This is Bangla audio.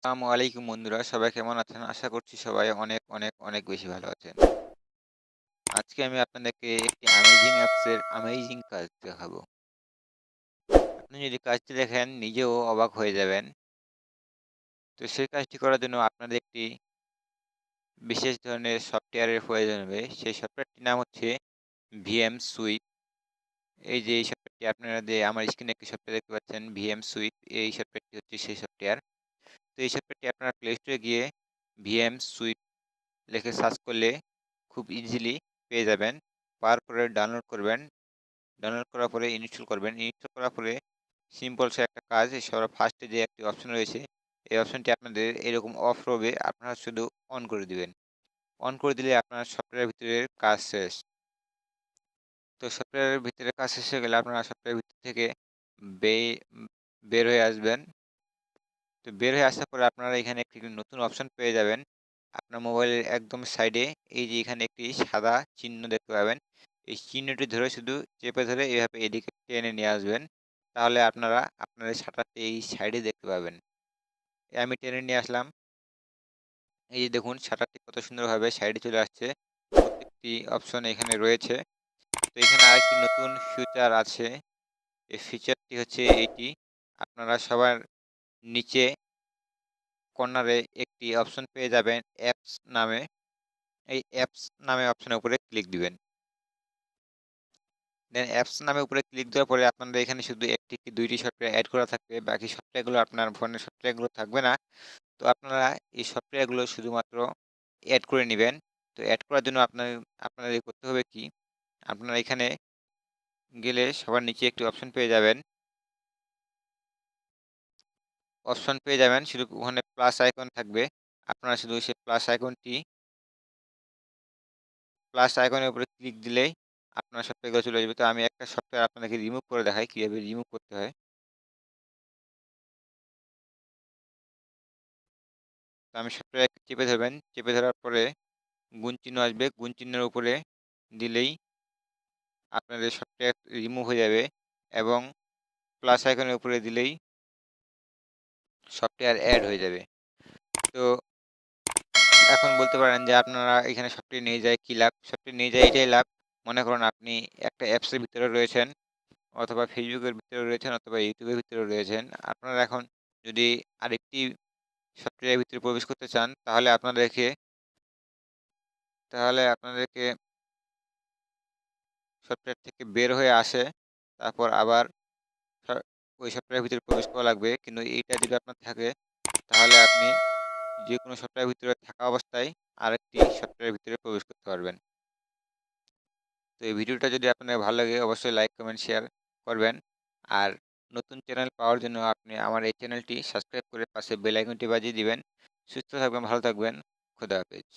আসসালামু আলাইকুম বন্ধুরা, সবাই কেমন আছেন? আশা করছি সবাই অনেক, অনেক, অনেক বেশি ভালো আছেন। আজকে আমি আপনাদেরকে একটি অ্যামেজিং অ্যাপসের অ্যামেজিং কাজ দেখাবো। আপনি যদি কাজটি দেখেন নিজেও অবাক হয়ে যাবেন। তো সেই কাজটি করার জন্য আপনাদের একটি বিশেষ ধরনের সফটওয়্যারের প্রয়োজন হবে। সেই সফটওয়্যারটির নাম হচ্ছে ভিএম সুইপ। এই যে এই সফটওয়্যারটি আপনারা আমার স্ক্রিনে একটি সফটওয়্যার দেখতে পাচ্ছেন ভিএম সুইপ। এই সফটওয়্যারটি হচ্ছে সেই সফটওয়্যার। তো এই সফটওয়্যারটি আপনারা প্লে স্টোরে গিয়ে ভিএম সুইপ লিখে সার্চ করলে খুব ইজিলি পেয়ে যাবেন। পাওয়ার পরে ডাউনলোড করবেন। ডাউনলোড করার পরে ইনস্টল করবেন। ইনস্টল করার পরে সিম্পল সে একটা কাজ সবার ফার্স্টে যে একটি অপশন রয়েছে, এই অপশনটি আপনাদের এরকম অফ রবে, আপনারা শুধু অন করে দিবেন। অন করে দিলে আপনার সফটওয়্যারের ভিতরে কাজ শেষ। তো সফটওয়্যারের ভিতরে কাজ শেষ হয়ে গেলে আপনারা সফটওয়্যারের ভিতর থেকে বে বের হয়ে আসবেন। তো বের হয়ে আসার পরে আপনারা এখানে একটি নতুন অপশন পেয়ে যাবেন। আপনার মোবাইলের একদম সাইডে এই যে এখানে একটি সাদা চিহ্ন দেখতে পাবেন। এই চিহ্নটি ধরে শুধু চেপে ধরে এভাবে এদিকে টেনে নিয়ে আসবেন। তাহলে আপনারা আপনাদের শাটারটি এই সাইডে দেখতে পাবেন। আমি টেনে নিয়ে আসলাম। এই যে দেখুন শাটারটি কত সুন্দরভাবে সাইডে চলে আসছে। প্রত্যেকটি অপশন এখানে রয়েছে। তো এখানে আরেকটি নতুন ফিচার আছে। এই ফিচারটি হচ্ছে এইটি। আপনারা সবার নিচে কর্নারে একটি অপশন পেয়ে যাবেন অ্যাপস নামে। এই অ্যাপস নামে অপশনের উপরে ক্লিক দিবেন। দেন অ্যাপস নামে উপরে ক্লিক দেওয়ার পরে আপনাদের এখানে শুধু ১ টি কি ২ টি সফটওয়্যার এড করা থাকবে। বাকি সফটওয়্যারগুলো আপনার ফোনের সফটওয়্যারগুলো থাকবে না। তো আপনারা এই সফটওয়্যারগুলো শুধুমাত্র এড করে নিবেন। তো এড করার জন্য আপনাদের করতে হবে কি? আপনারা এখানে গেলে সবার নিচে একটি অপশন পেয়ে যাবেন। অপশন পেয়ে যাবেন শুধু ওখানে প্লাস আইকন থাকবে। আপনারা শুধু সেই প্লাস আইকনের উপরে ক্লিক দিলেই আপনার সফটওয়্যারগুলো চলে যাবে। তো আমি একটা সফটওয়্যার আপনাদেরকে রিমুভ করে দেখাই কিভাবে রিমুভ করতে হয়। তো আমি সফটওয়্যার চেপে ধরবেন। চেপে ধরার পরে গুণ চিহ্ন আসবে। গুণ চিহ্নের উপরে দিলেই আপনাদের সফটওয়্যার রিমুভ হয়ে যাবে এবং প্লাস আইকনের উপরে দিলেই সফটওয়্যার এড হয়ে যাবে। তো এখন বলতে পারেন যে আপনারা এখানে সফটওয়্যার নিয়ে যায় কি লাভ? সফটওয়্যার নিয়ে যায় এটাই লাভ। মনে করুন আপনি একটা অ্যাপসের ভিতরে রয়েছেন অথবা Facebook এর ভিতরে রয়েছেন অথবা YouTube এর ভিতরে রয়েছেন। আপনারা এখন যদি আরেকটি সফটওয়্যারের ভিতরে প্রবেশ করতে চান তাহলে আপনাদেরকে সফটওয়্যার থেকে বের হয়ে আসে তারপর আবার স ওই সফটওয়্যারের ভিতরে প্রবেশ করা লাগবে। কিন্তু এইটা যদি আপনার থাকে তাহলে আপনি যেকোনো সফটওয়্যারের ভিতরে থাকা অবস্থায় আরেকটি সফটওয়্যারের ভিতরে প্রবেশ করতে পারবেন। তো এই ভিডিওটা যদি আপনার ভালো লাগে অবশ্যই লাইক, কমেন্ট, শেয়ার করবেন। আর নতুন চ্যানেল পাওয়ার জন্য আপনি আমার এই চ্যানেলটি সাবস্ক্রাইব করে পাশে বেল আইকনটি বাজিয়ে দিবেন। সুস্থ থাকবেন, ভালো থাকবেন। খোদা হাফেজ।